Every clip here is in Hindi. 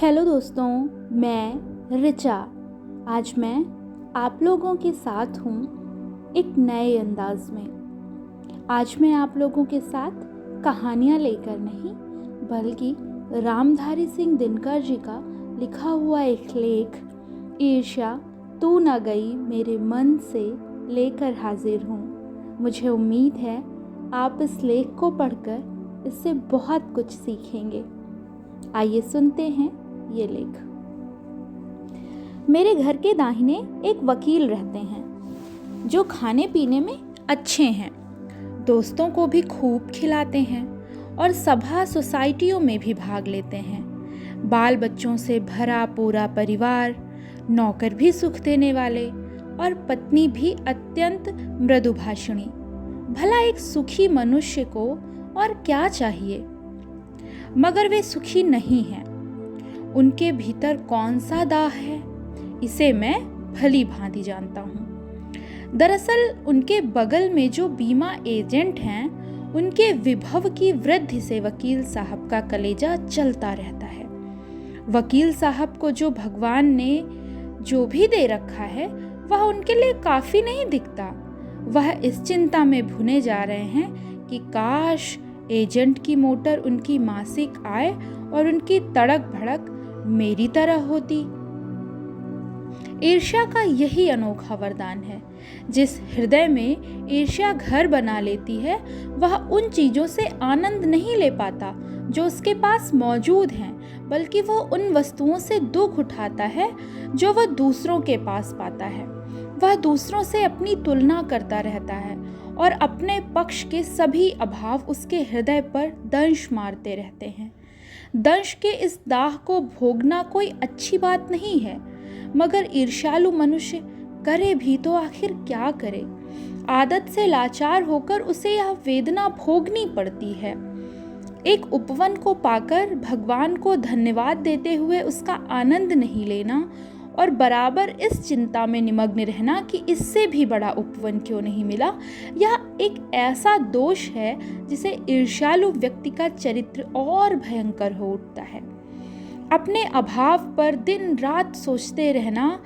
हेलो दोस्तों, मैं रिचा। आज मैं आप लोगों के साथ हूँ एक नए अंदाज में। आज मैं आप लोगों के साथ कहानियाँ लेकर नहीं बल्कि रामधारी सिंह दिनकर जी का लिखा हुआ एक लेख ईर्ष्या तू न गई मेरे मन से लेकर हाजिर हूँ। मुझे उम्मीद है आप इस लेख को पढ़कर इससे बहुत कुछ सीखेंगे। आइए सुनते हैं ये लेख। मेरे घर के दाहिने एक वकील रहते हैं जो खाने पीने में अच्छे हैं, दोस्तों को भी खूब खिलाते हैं और सभा सोसाइटियों में भी भाग लेते हैं। बाल बच्चों से भरा पूरा परिवार, नौकर भी सुख देने वाले और पत्नी भी अत्यंत मृदुभाषिणी। भला एक सुखी मनुष्य को और क्या चाहिए? मगर वे सुखी नहीं हैं। उनके भीतर कौन सा दाह है, इसे मैं भली भांति जानता हूँ। दरअसल उनके बगल में जो बीमा एजेंट हैं, उनके विभव की वृद्धि से वकील साहब का कलेजा चलता रहता है। वकील साहब को जो भगवान ने जो भी दे रखा है वह उनके लिए काफी नहीं दिखता। वह इस चिंता में भुने जा रहे हैं कि काश एजेंट की मोटर उनकी मासिक आय और उनकी तड़क भड़क मेरी तरह होती। ईर्ष्या का यही अनोखा वरदान है। जिस हृदय में ईर्ष्या घर बना लेती है, वह उन चीजों से आनंद नहीं ले पाता जो उसके पास मौजूद हैं, बल्कि वह उन वस्तुओं से दुख उठाता है जो वह दूसरों के पास पाता है। वह दूसरों से अपनी तुलना करता रहता है और अपने पक्ष के सभी अभाव उसके हृदय पर दंश मारते रहते हैं। दंश के इस दाह को भोगना कोई अच्छी बात नहीं है, मगर ईर्ष्यालु मनुष्य करे भी तो आखिर क्या करे? आदत से लाचार होकर उसे यह वेदना भोगनी पड़ती है। एक उपवन को पाकर भगवान को धन्यवाद देते हुए उसका आनंद नहीं लेना और बराबर इस चिंता में निमग्न रहना कि इससे भी बड़ा उपवन क्यों नहीं मिला, यह एक ऐसा दोष है जिसे ईर्ष्यालु व्यक्ति का चरित्र और भयंकर हो उठता है। अपने अभाव पर दिन रात सोचते रहना,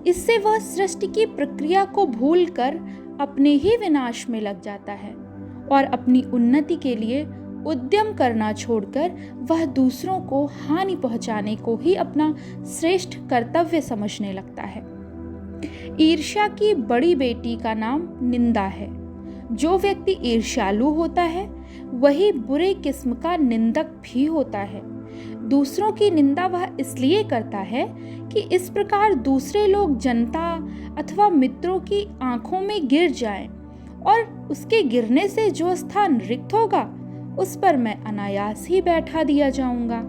इससे वह सृष्टि की प्रक्रिया को भूलकर अपने ही विनाश में लग जाता है और अपनी उन्नति के लिए उद्यम करना छोड़कर वह दूसरों को हानि पहुंचाने को ही अपना श्रेष्ठ कर्तव्य समझने लगता है। ईर्ष्या की बड़ी बेटी का नाम निंदा है। जो व्यक्ति ईर्ष्यालु होता है वही बुरे किस्म का निंदक भी होता है। दूसरों की निंदा वह इसलिए करता है कि इस प्रकार दूसरे लोग जनता अथवा मित्रों की आंखों में गिर जाएं और उसके गिरने से जो स्थान रिक्त होगा उस पर मैं अनायास ही बैठा दिया जाऊंगा।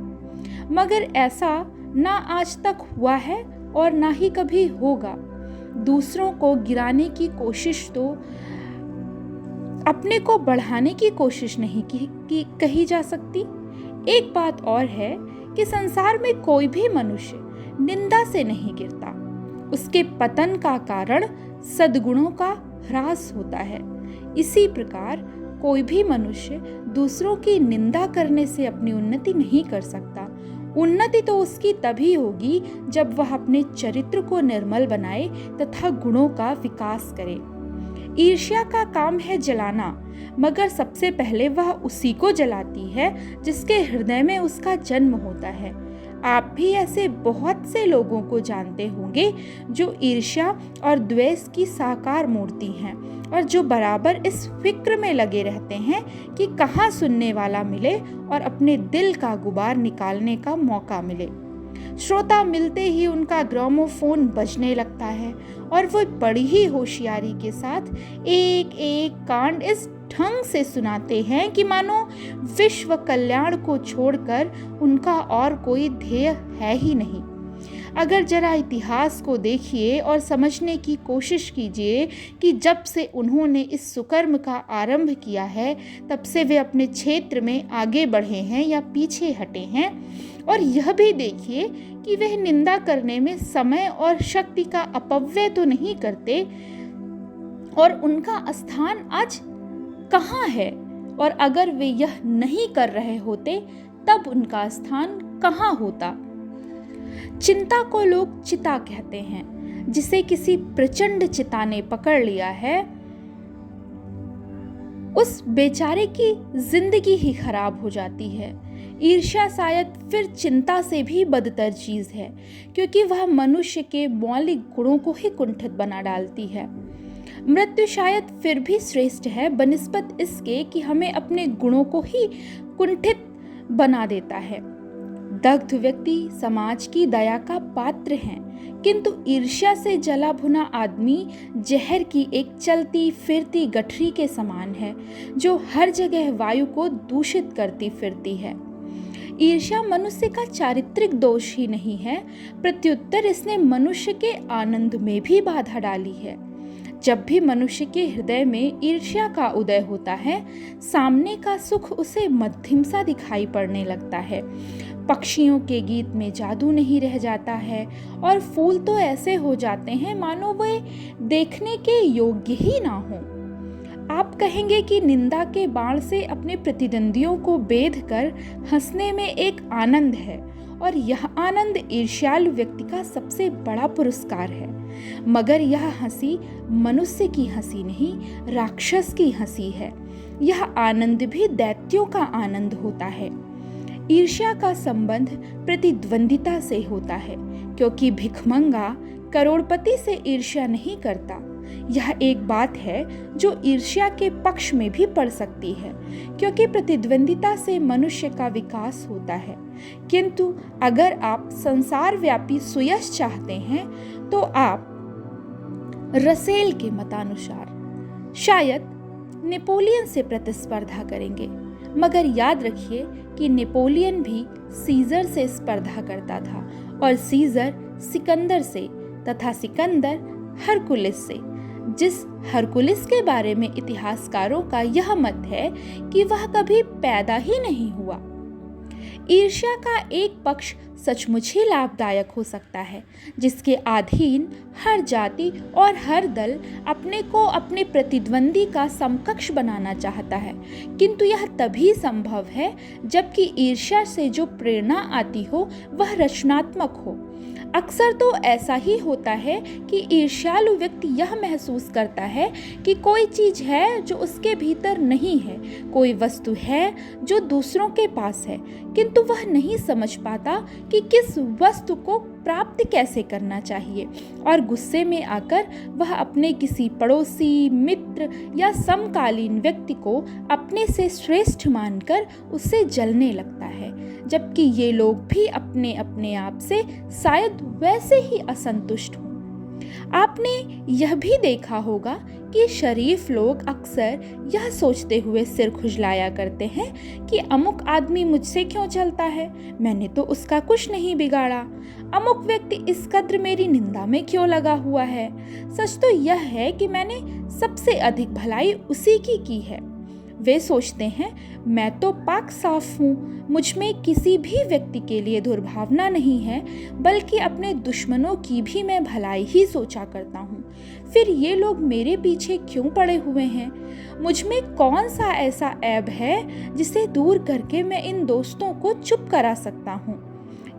मगर ऐसा ना आज तक हुआ है और ना ही कभी होगा। दूसरों को गिराने की कोशिश तो अपने को बढ़ाने की कोशिश नहीं की कही जा सकती। एक बात और है कि संसार में कोई भी मनुष्य निंदा से नहीं गिरता। उसके पतन का कारण सद्गुणों का ह्रास होता है। इसी प्रकार कोई भी मनुष्य दूसरों की निंदा करने से अपनी उन्नति नहीं कर सकता। उन्नति तो उसकी तभी होगी जब वह अपने चरित्र को निर्मल बनाए तथा गुणों का विकास करे। ईर्ष्या का काम है जलाना, मगर सबसे पहले वह उसी को जलाती है जिसके हृदय में उसका जन्म होता है। आप भी ऐसे बहुत से लोगों को जानते होंगे जो ईर्ष्या और द्वेष की साकार मूर्ति हैं और जो बराबर इस फिक्र में लगे रहते हैं कि कहाँ सुनने वाला मिले और अपने दिल का गुबार निकालने का मौका मिले। श्रोता मिलते ही उनका ग्रामोफोन बजने लगता है और वो बड़ी ही होशियारी के साथ एक एक कांड इस ढंग से सुनाते हैं कि मानो विश्व कल्याण को छोड़कर उनका और कोई ध्येय है ही नहीं। अगर जरा इतिहास को देखिए और समझने की कोशिश कीजिए कि जब से उन्होंने इस सुकर्म का आरंभ किया है तब से वे अपने क्षेत्र में आगे बढ़े हैं या पीछे हटे हैं, और यह भी देखिए कि वे निंदा करने में समय और शक्ति का अपव्यय तो नहीं करते, और उनका स्थान आज कहाँ है, और अगर वे यह नहीं कर रहे होते तब उनका स्थान कहाँ होता। चिंता को लोग चिता कहते हैं। जिसे किसी प्रचंड चिता ने पकड़ लिया है, उस बेचारे की जिंदगी ही खराब हो जाती है। ईर्ष्या शायद फिर चिंता से भी बदतर चीज है, क्योंकि वह मनुष्य के मौलिक गुणों को ही कुंठित बना डालती है। मृत्यु शायद फिर भी श्रेष्ठ है बनिस्बत इसके कि हमें अपने गुणों को ही कुंठित बना देता है। दग्ध व्यक्ति समाज की दया का पात्र हैं, किंतु ईर्ष्या से जला भुना आदमी जहर की एक चलती फिरती गठरी के समान है, जो हर जगह वायु को दूषित करती फिरती है। ईर्ष्या मनुष्य का चारित्रिक दोष ही नहीं है, प्रत्युत्तर इसने मनुष्य के आनंद में भी बाधा डाली है। जब भी मनुष्य के हृदय में ईर्ष्या का उदय होता है, सामने का सुख उसे मध्यम सा दिखाई पड़ने लगता है। पक्षियों के गीत में जादू नहीं रह जाता है और फूल तो ऐसे हो जाते हैं मानो वे देखने के योग्य ही ना हो। आप कहेंगे कि निंदा के बाण से अपने प्रतिद्वंदियों को बेध कर हंसने में एक आनंद है, और यह आनंद ईर्ष्यालु व्यक्ति का सबसे बड़ा पुरस्कार है। मगर यह हंसी मनुष्य की हंसी नहीं, राक्षस की हंसी है। यह आनंद भी दैत्यों का आनंद होता है। ईर्ष्या का संबंध प्रतिद्वंदिता से होता है, क्योंकि भिखमंगा करोड़पति से ईर्ष्या नहीं करता। यह एक बात है जो ईर्ष्या के पक्ष में भी पड़ सकती है, क्योंकि प्रतिद्वंदिता से मनुष्य का विकास होता है। किंतु अगर आप संसार व्यापी सुयश चाहते हैं, तो आप रसेल के मतानुसार शायद नेपोलियन से प्रतिस्पर्धा करेंगे। मगर याद रखिए कि नेपोलियन भी सीजर से स्पर्धा करता था, और सीजर सिकंदर से, तथा सिकंदर हरकुलिस से, जिस हरकुलिस के बारे में इतिहासकारों का यह मत है कि वह कभी पैदा ही नहीं हुआ। ईर्ष्या का एक पक्ष सचमुच ही लाभदायक हो सकता है, जिसके अधीन हर जाति और हर दल अपने को अपने प्रतिद्वंदी का समकक्ष बनाना चाहता है। किंतु यह तभी संभव है जबकि ईर्ष्या से जो प्रेरणा आती हो वह रचनात्मक हो। अक्सर तो ऐसा ही होता है कि ईर्ष्यालु व्यक्ति यह महसूस करता है कि कोई चीज है जो उसके भीतर नहीं है, कोई वस्तु है जो दूसरों के पास है, किंतु वह नहीं समझ पाता कि किस वस्तु को प्राप्त कैसे करना चाहिए, और गुस्से में आकर वह अपने किसी पड़ोसी, मित्र या समकालीन व्यक्ति को अपने से श्रेष्ठ मानकर उससे जलने लगता है, जबकि ये लोग भी अपने अपने आप से शायद वैसे ही असंतुष्ट हों। आपने यह भी देखा होगा कि शरीफ लोग अक्सर यह सोचते हुए सिर खुजलाया करते हैं कि अमुक आदमी मुझसे क्यों चलता है, मैंने तो उसका कुछ नहीं बिगाड़ा। अमुक व्यक्ति इस कद्र मेरी निंदा में क्यों लगा हुआ है। सच तो यह है कि मैंने सबसे अधिक भलाई उसी की है। वे सोचते हैं मैं तो पाक साफ हूँ, मुझ में किसी भी व्यक्ति के लिए दुर्भावना नहीं है, बल्कि अपने दुश्मनों की भी मैं भलाई ही सोचा करता हूँ। फिर ये लोग मेरे पीछे क्यों पड़े हुए हैं? मुझ में कौन सा ऐसा ऐब है जिसे दूर करके मैं इन दोस्तों को चुप करा सकता हूँ?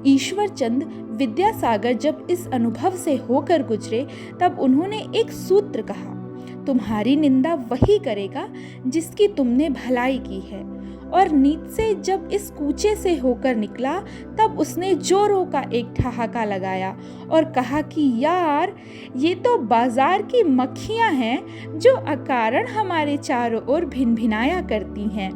ईश्वरचंद विद्यासागर जब इस अनुभव से होकर गुजरे, तब उन्होंने एक सूत्र कहा, तुम्हारी निंदा वही करेगा जिसकी तुमने भलाई की है। और नीचे जब इस कूचे से होकर निकला, तब उसने जोरों का एक ठहाका लगाया और कहा कि यार, ये तो बाजार की मक्खियां हैं जो अकारण हमारे चारों ओर भिनभिनाया करती हैं।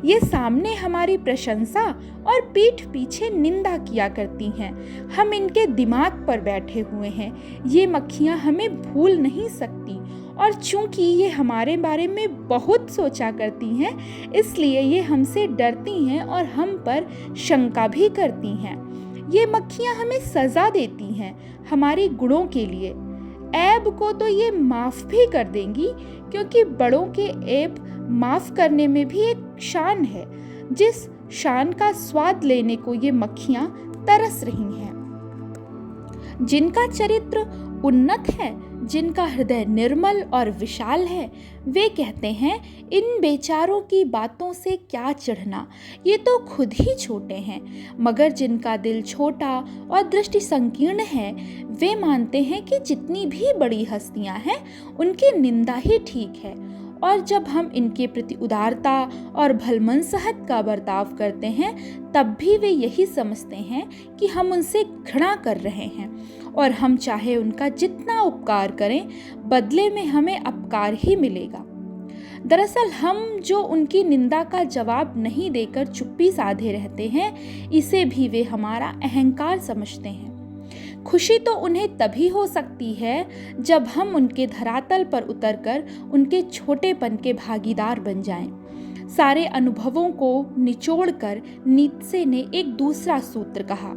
ये सामने हमारी प्रशंसा और पीठ पीछे निंदा किया करती हैं। हम इनके दिमाग पर बैठे हुए हैं। ये मक्खियां हमें भूल नहीं सकती, और चूंकि ये हमारे बारे में बहुत सोचा करती हैं, इसलिए ये हमसे डरती हैं और हम पर शंका भी करती हैं। ये मक्खियां हमें सजा देती हैं हमारे गुणों के लिए। ऐब को तो ये माफ़ भी कर देंगी, क्योंकि बड़ों के ऐब माफ़ करने में भी एक शान है, जिस शान का स्वाद लेने को ये मक्खियां तरस रही हैं। जिनका चरित्र उन्नत है, जिनका हृदय निर्मल और विशाल है, वे कहते हैं, इन बेचारों की बातों से क्या चिढ़ना, ये तो खुद ही छोटे हैं। मगर जिनका दिल छोटा और दृष्टि संकीर्ण है, वे मानते हैं कि जितनी भी बड़ी हस्तियां हैं, उनकी निंदा ही ठीक है। और जब हम इनके प्रति उदारता और भलमनसहत का बर्ताव करते हैं, तब भी वे यही समझते हैं कि हम उनसे घृणा कर रहे हैं, और हम चाहे उनका जितना उपकार करें, बदले में हमें अपकार ही मिलेगा। दरअसल हम जो उनकी निंदा का जवाब नहीं देकर चुप्पी साधे रहते हैं, इसे भी वे हमारा अहंकार समझते हैं। खुशी तो उन्हें तभी हो सकती है जब हम उनके धरातल पर उतरकर उनके छोटेपन के भागीदार बन जाएं। सारे अनुभवों को निचोड़कर नीत्शे ने एक दूसरा सूत्र कहा,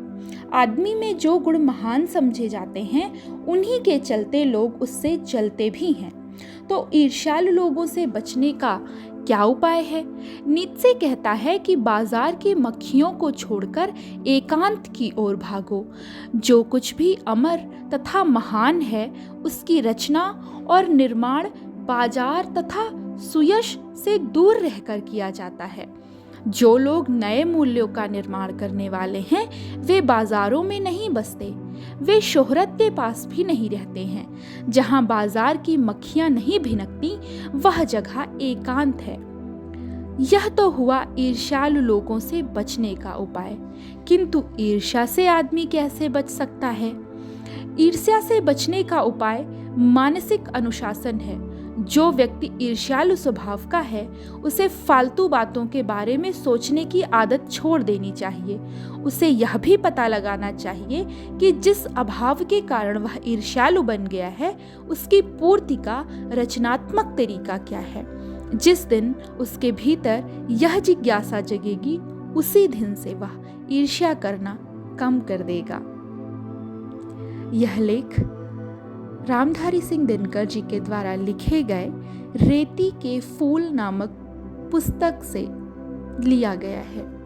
आदमी में जो गुण महान समझे जाते हैं, उन्हीं के चलते लोग उससे जलते भी हैं। तो ईर्ष्यालु लोगों से बचने का क्या उपाय है? नीत्शे कहता है कि बाजार की मक्खियों को छोड़कर एकांत की ओर भागो। जो कुछ भी अमर तथा महान है, उसकी रचना और निर्माण बाजार तथा सुयश से दूर रहकर किया जाता है। जो लोग नए मूल्यों का निर्माण करने वाले हैं, वे बाजारों में नहीं बसते, वे शोहरत के पास भी नहीं रहते हैं। जहां बाजार की मक्खियां नहीं भिनकती, वह जगह एकांत है। यह तो हुआ ईर्ष्यालु लोगों से बचने का उपाय, किंतु ईर्ष्या से आदमी कैसे बच सकता है? ईर्ष्या से बचने का उपाय मानसिक अनुशासन है। जो व्यक्ति ईर्ष्यालु स्वभाव का है, उसे फालतू बातों के बारे में सोचने की आदत छोड़ देनी चाहिए। उसे यह भी पता लगाना चाहिए कि जिस अभाव के कारण वह ईर्ष्यालु बन गया है, उसकी पूर्ति का रचनात्मक तरीका क्या है। जिस दिन उसके भीतर यह जिज्ञासा जगेगी, उसी दिन से वह ईर्ष्या करना कम कर देगा। यह लेख रामधारी सिंह दिनकर जी के द्वारा लिखे गए रेती के फूल नामक पुस्तक से लिया गया है।